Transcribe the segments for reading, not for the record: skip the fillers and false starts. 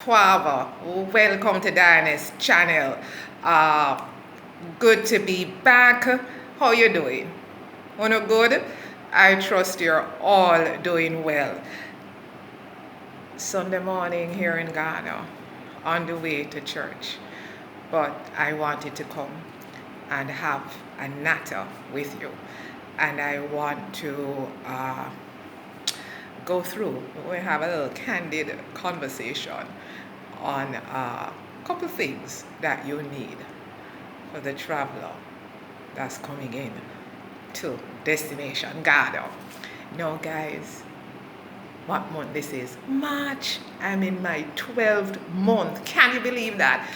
Quava, welcome to Diana's channel. Uh, Good to be back. How you doing? Wanna good? I trust you're all doing well. Sunday morning here in Ghana, on the way to church, but I wanted to come and have a natter with you, and I want to go through. We have a little candid conversation on a couple things that you need for the traveler that's coming in to destination Ghana. Now, guys, what month this is? March. I'm in my 12th month. Can you believe that?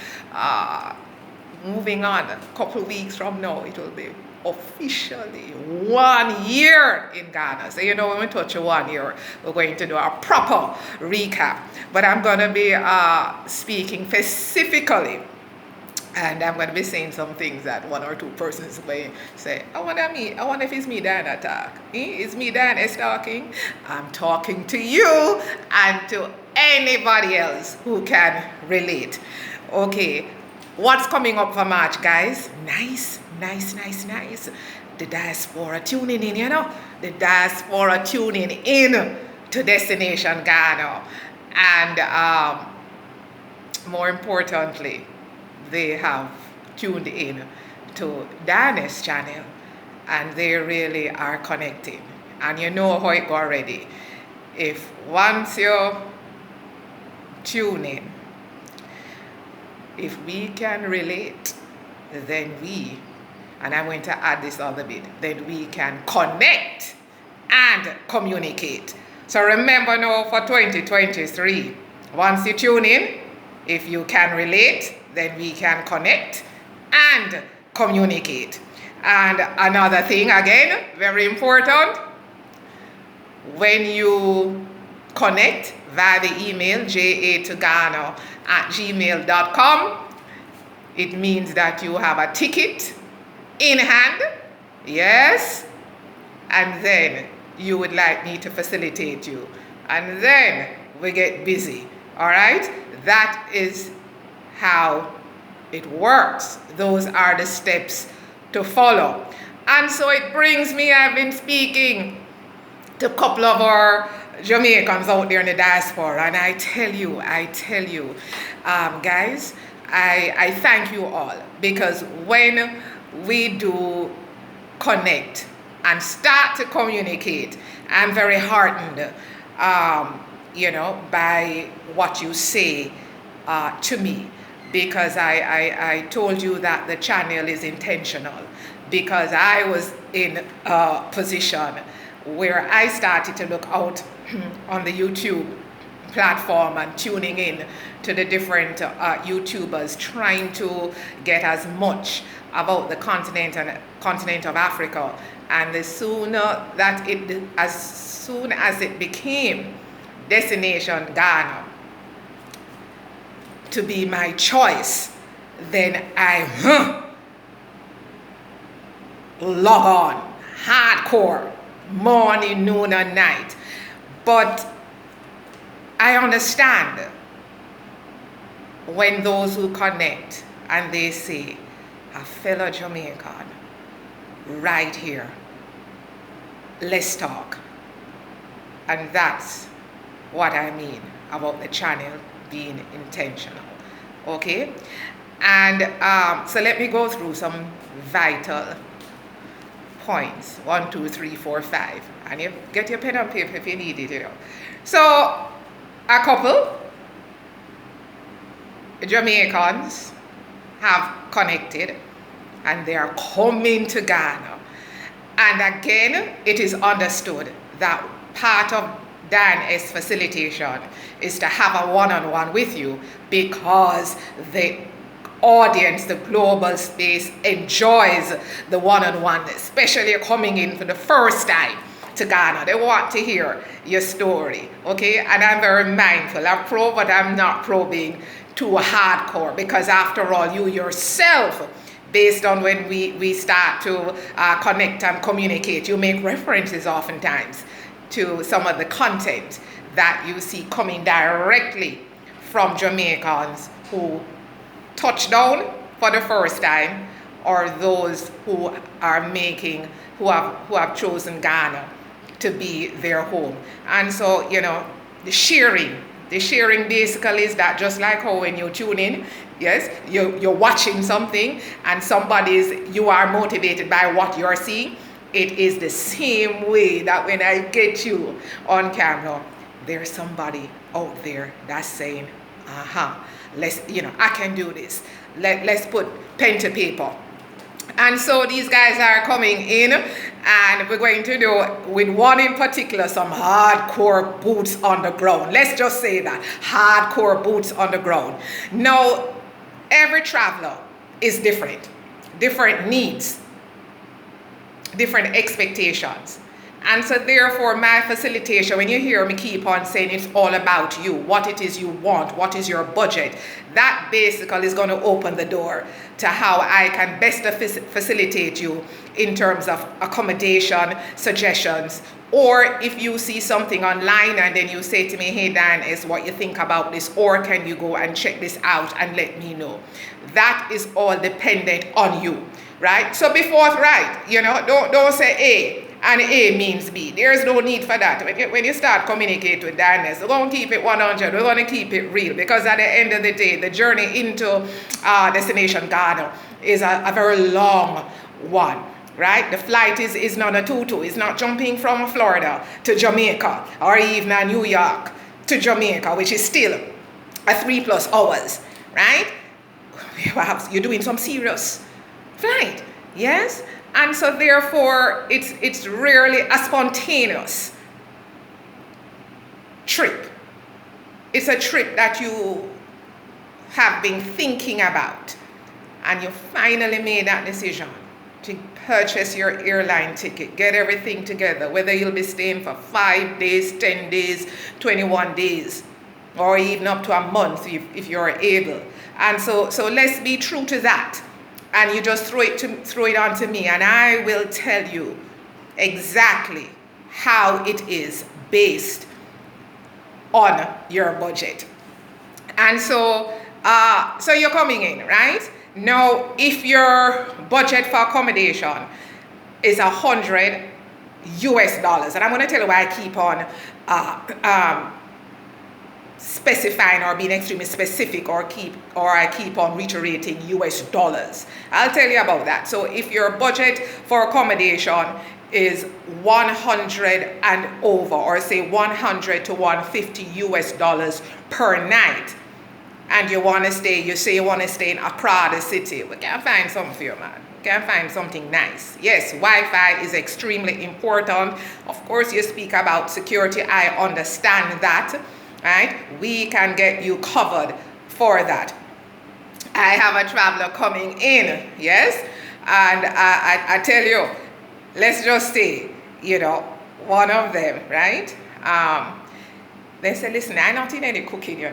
Moving on, a couple weeks from now, it will be officially 1 year in Ghana. So, when we touch 1 year, we're going to do a proper recap. But I'm going to be speaking specifically, and I'm going to be saying some things that one or two persons may say, I wonder if it's me Diana talk. Is me Diana talking? I'm talking to you and to anybody else who can relate. Okay, what's coming up for March, guys? Nice. The diaspora tuning in, the diaspora tuning in to Destination Ghana. And more importantly, they have tuned in to Diana's channel, and they really are connecting. And you know how it go already. If once you tune in, if we can relate, then and I'm going to add this other bit, then we can connect and communicate. So remember now for 2023, once you tune in, if you can relate, then we can connect and communicate. And another thing, again, very important, when you connect via the email ja2ghana@gmail.com, it means that you have a ticket in hand, yes, and then you would like me to facilitate you, and then we get busy. All right, that is how it works. Those are the steps to follow. And so it brings me, I've been speaking to a couple of our Jamaicans out there in the diaspora, and I tell you, guys, I thank you all, because when we do connect and start to communicate, I'm very heartened, by what you say to me, because I told you that the channel is intentional, because I was in a position where I started to look out on the YouTube platform and tuning in to the different YouTubers, trying to get as much about the continent of Africa. And as soon as it became Destination Ghana to be my choice, then I log on hardcore, morning, noon, and night. But I understand when those who connect and they say, a fellow Jamaican right here, let's talk. And that's what I mean about the channel being intentional. Okay? And so let me go through some vital points. 1, 2, 3, 4, 5. And you get your pen and paper if you need it, So a couple Jamaicans have connected, and they are coming to Ghana. And again, it is understood that part of Dan's facilitation is to have a one-on-one with you, because the audience, the global space, enjoys the one-on-one, especially coming in for the first time to Ghana. They want to hear your story, okay? And I'm very mindful. I'm pro, but I'm not probing too hardcore, because after all, you yourself, based on when we start to connect and communicate, you make references oftentimes to some of the content that you see coming directly from Jamaicans who touch down for the first time, or those who have chosen Ghana to be their home. And so, the sharing basically is that, just like how when you tune in, yes, you're watching something and you are motivated by what you're seeing. It is the same way that when I get you on camera, there's somebody out there that's saying, I can do this. Let's put pen to paper. And so these guys are coming in, and we're going to do, with one in particular, some hardcore boots on the ground. Let's just say that, hardcore boots on the ground. Now, every traveler is different needs, different expectations. And so therefore, my facilitation, when you hear me keep on saying it's all about you, what it is you want, what is your budget, that basically is going to open the door to how I can best facilitate you in terms of accommodation, suggestions, or if you see something online and then you say to me, hey Dan, is what you think about this, or can you go and check this out and let me know. That is all dependent on you, right? So be forthright, don't say A and A means B. There's no need for that. When you start communicating with Diners, we're going to keep it 100. We're going to keep it real, because at the end of the day, the journey into destination Ghana is a very long one, right? The flight is not a tutu. It's not jumping from Florida to Jamaica, or even New York to Jamaica, which is still a 3+ hours, right? Perhaps you're doing some serious flight, yes? And so therefore, it's rarely a spontaneous trip. It's a trip that you have been thinking about, and you finally made that decision to purchase your airline ticket, get everything together, whether you'll be staying for 5 days, 10 days, 21 days, or even up to a month if you're able. And so let's be true to that. And you just throw it onto me, and I will tell you exactly how it is based on your budget. And so you're coming in, right? Now, if your budget for accommodation is $100 US, and I'm going to tell you why I keep on specifying or being extremely specific, or I keep on reiterating US dollars. I'll tell you about that. So if your budget for accommodation is 100 and over, or say 100 to 150 US dollars per night, and you want to stay, in Accra, the city, we can find something for you, man. Can find something nice. Yes, Wi-Fi is extremely important. Of course, you speak about security. I understand that. Right? We can get you covered for that. I have a traveler coming in, yes? And I tell you, let's just say, one of them, right? They say, listen, I'm not in any cooking,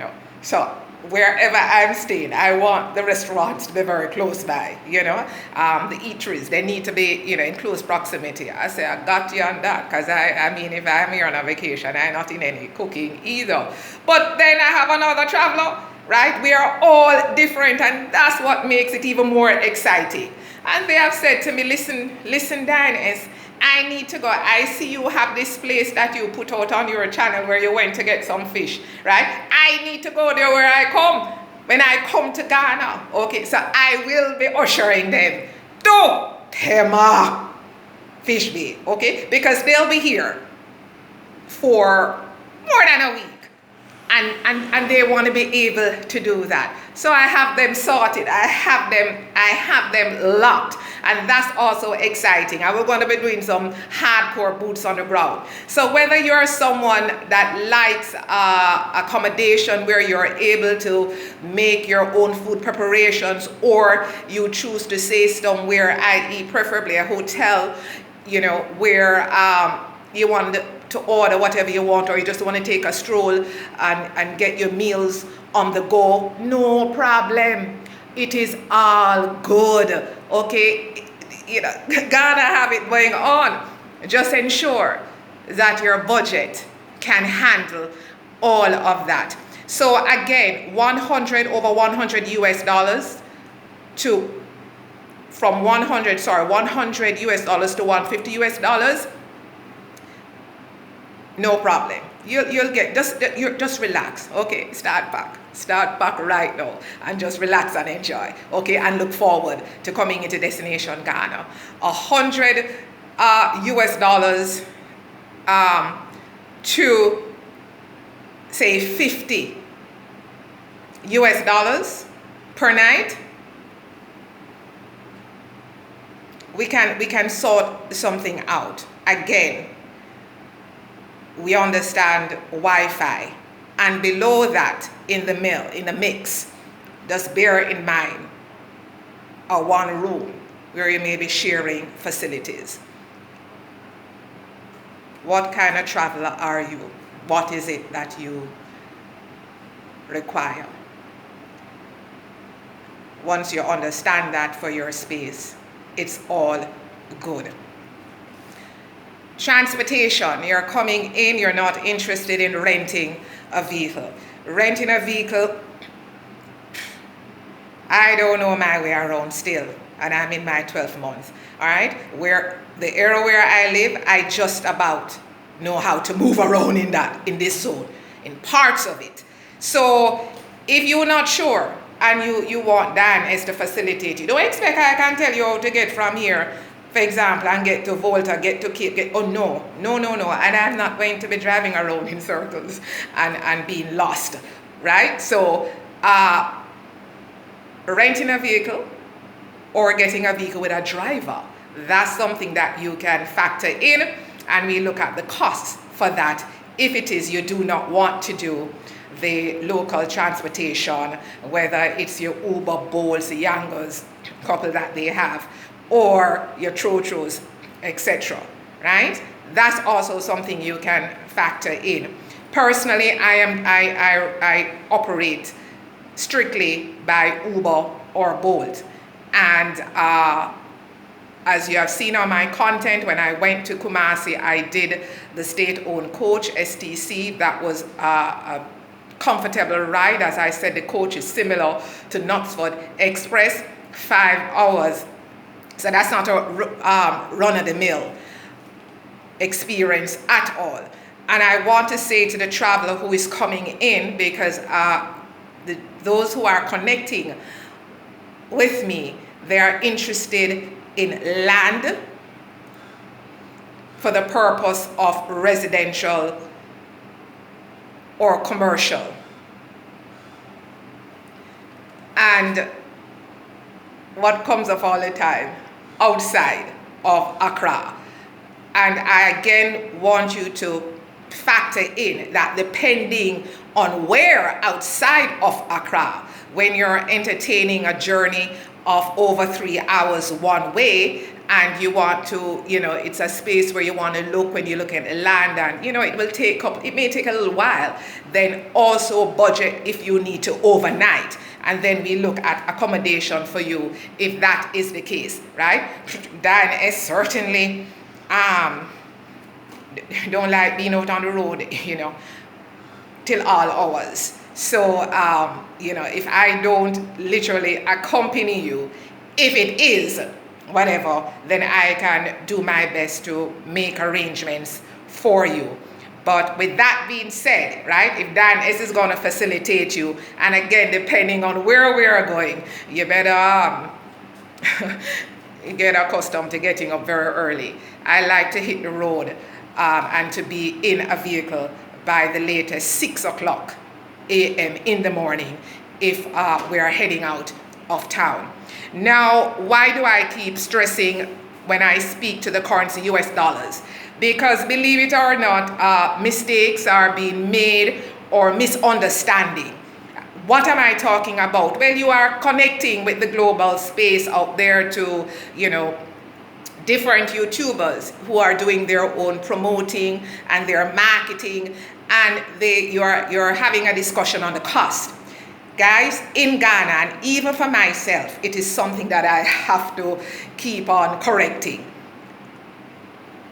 So wherever I'm staying, I want the restaurants to be very close by, the eateries, they need to be, in close proximity. I say, I got you on that, because I mean, if I'm here on a vacation, I'm not in any cooking either. But then I have another traveler, right? We are all different, and that's what makes it even more exciting. And they have said to me, listen, Diners, I need to go. I see you have this place that you put out on your channel where you went to get some fish, right? I need to go there when I come to Ghana. Okay, so I will be ushering them to Tema Fish Bay, okay? Because they'll be here for more than a week. And they want to be able to do that. So I have them sorted. I have them locked. And that's also exciting. And we're going to be doing some hardcore boots on the ground. So whether you're someone that likes accommodation where you're able to make your own food preparations, or you choose to stay somewhere, i.e. preferably a hotel, where you want to order whatever you want, or you just want to take a stroll and get your meals on the go, no problem. It is all good, okay? Gotta have it going on. Just ensure that your budget can handle all of that. So again, 100 over 100 US dollars to from 100 US dollars to 150 US dollars. No problem. You'll get just relax. Okay, start back right now and just relax and enjoy. Okay, and look forward to coming into destination Ghana. 100 US dollars to say 50 US dollars per night. We can sort something out. Again, we understand Wi-Fi, and below that in the mix, just bear in mind a one room where you may be sharing facilities. What kind of traveler are you? What is it that you require? Once you understand that for your space, it's all good. Transportation, you're coming in, you're not interested in renting a vehicle. Renting a vehicle, I don't know my way around still, and I'm in my 12th month, all right? Where the area where I live, I just about know how to move around in this zone, in parts of it. So if you're not sure and you want Dan as to facilitate you, don't expect I can tell you how to get from here, for example, and get to Volta, get to Cape, no. And I'm not going to be driving around in circles and being lost, right? So renting a vehicle or getting a vehicle with a driver, that's something that you can factor in, and we look at the costs for that if it is you do not want to do the local transportation, whether it's your Uber, Bolts, Yangos, couple that they have, or your Trotros, etc. Right? That's also something you can factor in. Personally, I operate strictly by Uber or Bolt, and as you have seen on my content, when I went to Kumasi, I did the state-owned coach, STC. That was a comfortable ride. As I said, the coach is similar to Knutsford Express, 5 hours. So that's not a run-of-the-mill experience at all. And I want to say to the traveler who is coming in, because those who are connecting with me, they are interested in land for the purpose of residential or commercial. And what comes up all the time, outside of Accra. And I again want you to factor in that depending on where outside of Accra, when you're entertaining a journey of over 3 hours one way, and you want to, it's a space where you want to look when you look at the land, and it may take a little while, then also budget if you need to overnight. And then we look at accommodation for you if that is the case, right? Dan is certainly don't like being out on the road, till all hours. So, if I don't literally accompany you, if it is whatever, then I can do my best to make arrangements for you. But with that being said, right, if Dan S is going to facilitate you, and again, depending on where we are going, you better get accustomed to getting up very early. I like to hit the road and to be in a vehicle by the latest 6 o'clock a.m. in the morning if we are heading out of town. Now, why do I keep stressing when I speak to the currency US dollars? Because believe it or not, mistakes are being made or misunderstanding. What am I talking about? Well, you are connecting with the global space out there to, different YouTubers who are doing their own promoting and their marketing, and you're having a discussion on the cost. Guys, in Ghana, and even for myself, it is something that I have to keep on correcting.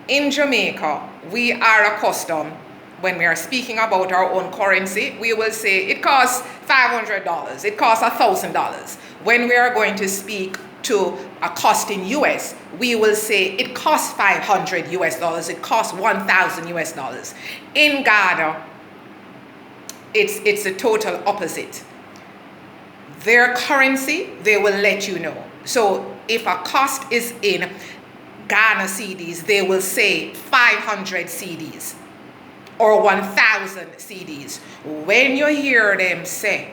In Jamaica, we are accustomed when we are speaking about our own currency, we will say it costs $500, it costs $1,000. When we are going to speak to a cost in US, we will say it costs 500 US dollars, it costs 1,000 US dollars. In Ghana, it's the total opposite. Their currency, they will let you know. So if a cost is in Ghana cedis, they will say 500 cedis or 1,000 cedis. When you hear them say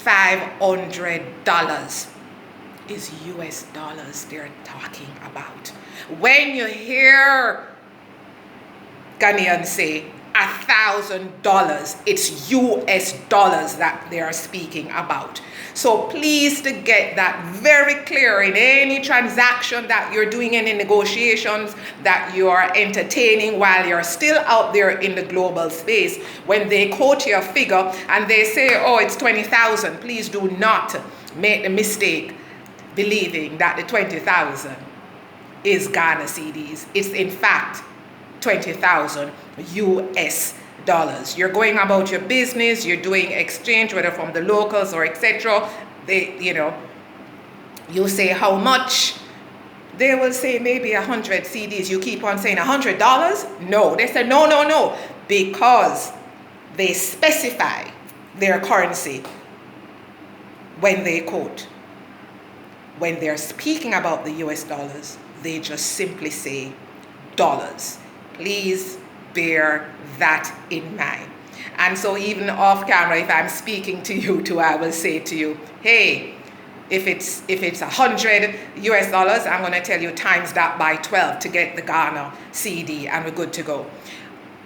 $500, is US dollars they're talking about. When you hear Ghanaians say $1,000, it's US dollars that they are speaking about. So please to get that very clear in any transaction that you're doing, any negotiations that you are entertaining while you're still out there in the global space. When they quote your figure and they say, oh, it's 20,000, please do not make the mistake believing that the 20,000 is Ghana cedis. It's in fact 20,000 US dollars. You're going about your business, you're doing exchange, whether from the locals or etc. They, you say how much, they will say maybe 100 cedis. You keep on saying $100? No, they say no, because they specify their currency when they quote. When they're speaking about the US dollars, they just simply say dollars. Please bear that in mind. And so even off camera, if I'm speaking to you too, I will say to you, hey, if it's 100 US dollars, I'm going to tell you times that by 12 to get the Ghana CD, and we're good to go.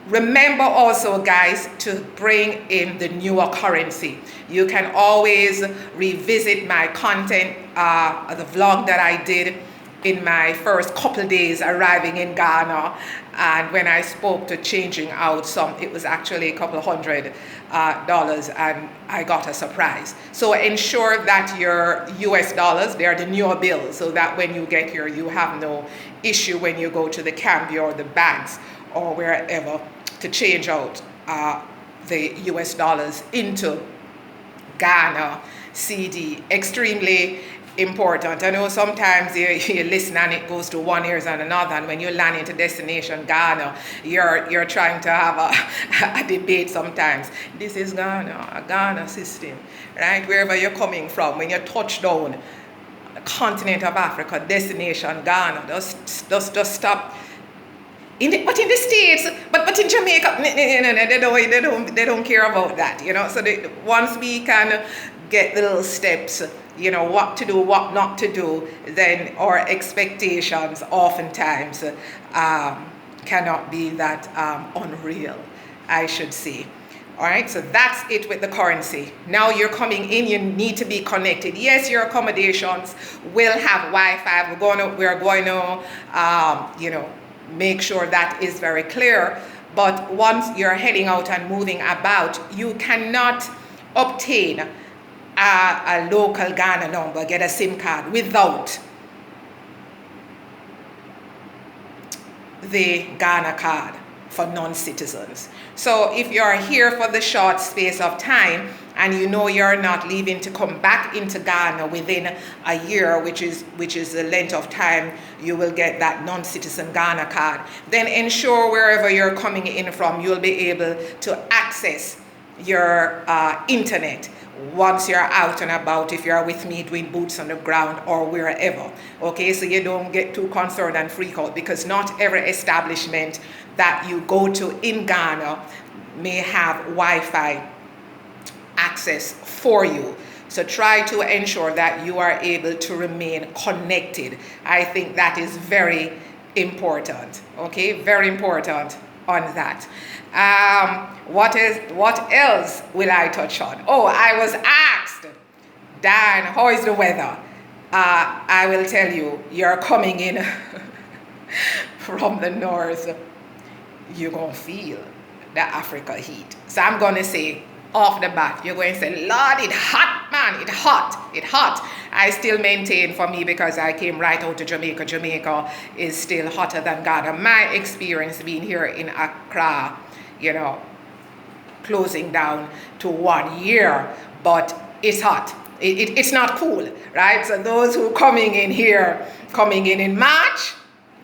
Remember also, guys, to bring in the newer currency. You can always revisit my content, the vlog that I did in my first couple days arriving in Ghana, and when I spoke to changing out some, it was actually a couple $100, and I got a surprise. So ensure that your US dollars, they are the newer bills, so that when you get here, you have no issue when you go to the Cambio or the banks or wherever to change out the US dollars into Ghana CD. Extremely important. I know sometimes you listen and it goes to one ear and another, and when you land into destination Ghana, you're trying to have a debate sometimes. This is Ghana, a Ghana system, right? Wherever you're coming from, when you touch down the continent of Africa, destination Ghana, just stop. But in the States, but in Jamaica, they don't care about that, So once we can get the little steps, what to do, what not to do, then our expectations oftentimes cannot be that unreal, I should say. All right, so that's it with the currency. Now you're coming in, you need to be connected. Yes, your accommodations will have Wi-Fi. We're going to make sure that is very clear. But once you're heading out and moving about, you cannot obtain a local Ghana number, get a SIM card without the Ghana card for non-citizens. So if you're here for the short space of time and you're not leaving to come back into Ghana within a year, which is the length of time you will get that non-citizen Ghana card, then ensure wherever you're coming in from, you'll be able to access your internet once you're out and about, if you're with me doing boots on the ground or wherever. Okay, so you don't get too concerned and freak out, because not every establishment that you go to in Ghana may have Wi-Fi access for you. So try to ensure that you are able to remain connected. I think that is very important. Okay, very important on that. What else will I touch on? Oh, I was asked, Dan, how is the weather? I will tell you, you're coming in from the north, you're going to feel the Africa heat. So I'm going to say off the bat, you're going to say, Lord, it's hot, man, it's hot. I still maintain, for me, because I came right out to Jamaica, Jamaica is still hotter than Ghana. My experience being here in Accra, closing down to 1 year, but it's hot. It's not cool, right? So those who coming in March,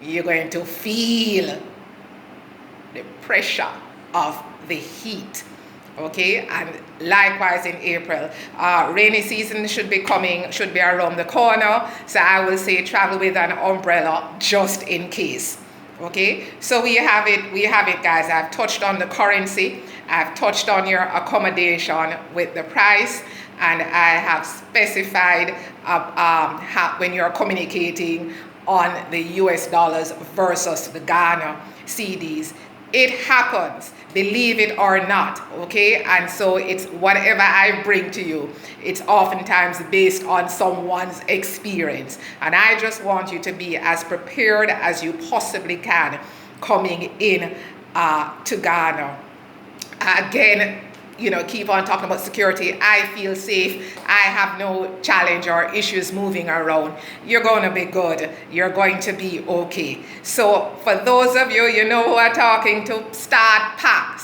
you're going to feel the pressure of the heat. Okay, and likewise in April, rainy season should be around the corner. So I will say travel with an umbrella just in case. Okay, so we have it, guys. I've touched on the currency, I've touched on your accommodation with the price, and I have specified when you're communicating on the US dollars versus the Ghana CDs. It happens, believe it or not, okay? And so it's whatever I bring to you, it's oftentimes based on someone's experience. And I just want you to be as prepared as you possibly can coming in to Ghana. Again, keep on talking about security. I feel safe. I have no challenge or issues moving around. You're going to be good. You're going to be okay. So for those of you, who are talking to, start pack.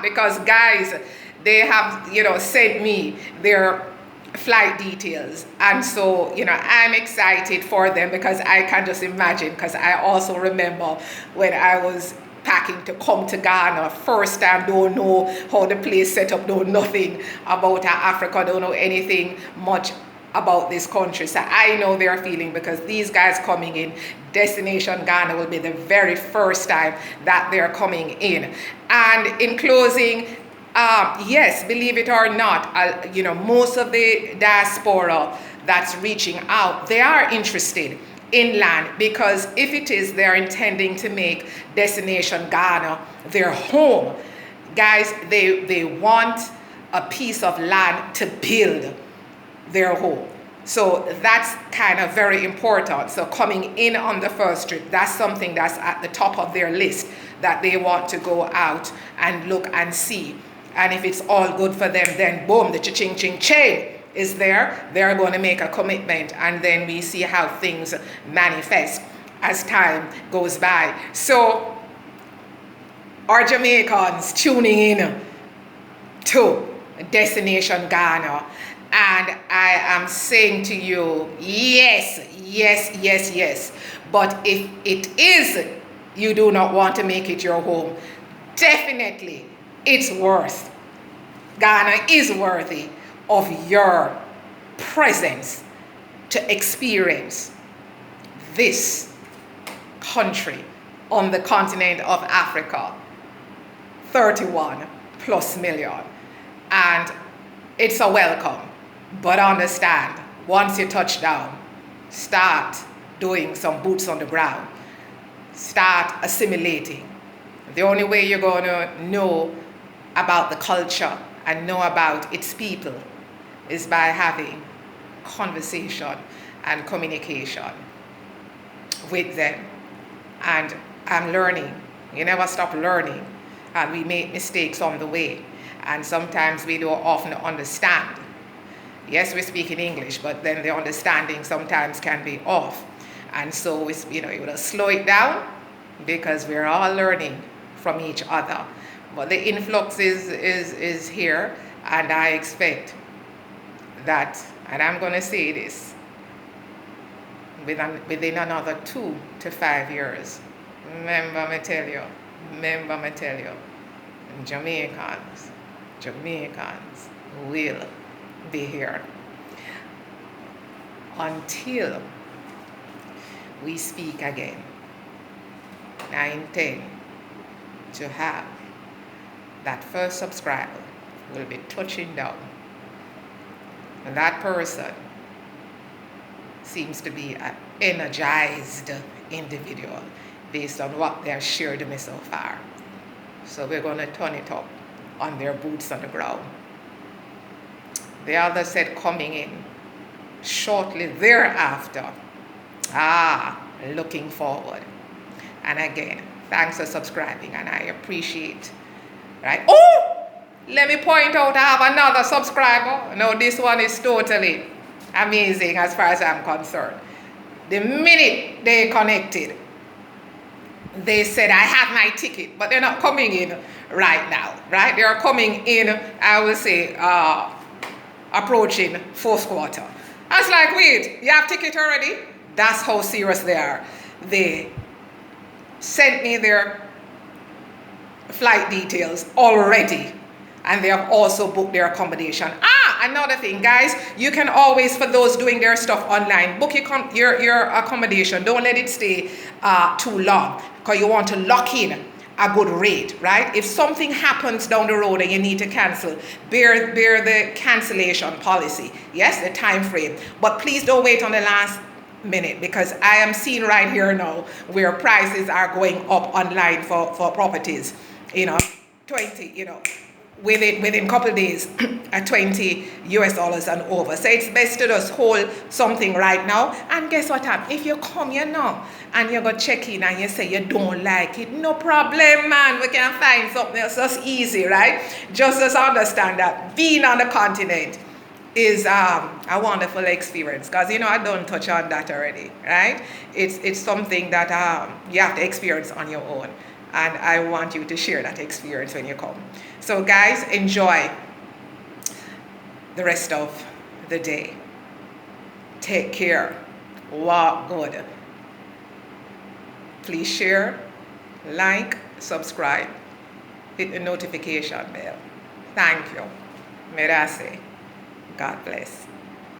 Because guys, they have, sent me their flight details. And so, I'm excited for them because I can just imagine, because I also remember when I was packing to come to Ghana first time, don't know how the place set up, know nothing about Africa, don't know anything much about this country. So I know their feeling, because these guys coming in, destination Ghana will be the very first time that they're coming in. And in closing, yes, believe it or not, most of the diaspora that's reaching out, they are interested inland, because if it is they're intending to make destination Ghana their home, guys, they want a piece of land to build their home. So that's kind of very important. So coming in on the first trip, that's something that's at the top of their list that they want to go out and look and see. And if it's all good for them, then boom, the cha-ching ching ching is there. They're going to make a commitment, and then we see how things manifest as time goes by. So our Jamaicans tuning in to Destination Ghana, and I am saying to you, yes. But if it is you do not want to make it your home, definitely it's worth. Ghana is worthy of your presence to experience this country on the continent of Africa, 31 plus million. And it's a welcome, but understand, once you touch down, start doing some boots on the ground, start assimilating. The only way you're going to know about the culture and know about its people is by having conversation and communication with them. And I'm learning. You never stop learning. And we make mistakes on the way. And sometimes we don't often understand. Yes, we speak in English, but then the understanding sometimes can be off. And so it's, you gotta slow it down, because we're all learning from each other. But the influx is here, and I expect that, and I'm going to say this, within another 2 to 5 years, remember me tell you, Jamaicans will be here. Until we speak again, I intend to have that first subscriber will be touching down. And that person seems to be an energized individual based on what they have shared with me so far. So we're going to turn it up on their boots on the ground. The other said coming in shortly thereafter. Looking forward. And again, thanks for subscribing, and I appreciate. Right? Oh, let me point out I have another subscriber. No, this one is totally amazing as far as I'm concerned. The minute they connected, they said I have my ticket, but they're not coming in right now, right? They are coming in, I will say, approaching fourth quarter. I was like, wait, you have ticket already? That's how serious they are. They sent me their flight details already, and they have also booked their accommodation. Another thing, guys, you can always, for those doing their stuff online, book your accommodation. Don't let it stay too long, because you want to lock in a good rate, right? If something happens down the road and you need to cancel, bear the cancellation policy, yes, the time frame, but please don't wait on the last minute, because I am seeing right here now where prices are going up online for properties, 20, within couple of days at $20 and over. So it's best to just hold something right now. And guess what happens? If you come here now and you go check in and you say you don't like it, no problem, man. We can find something else. That's easy, right? Just understand that being on the continent is a wonderful experience, because I don't touch on that already, right? It's something that you have to experience on your own, and I want you to share that experience when you come. So guys, enjoy the rest of the day. Take care. Walk good. Please share, like, subscribe, hit the notification bell. Thank you. Merase. God bless.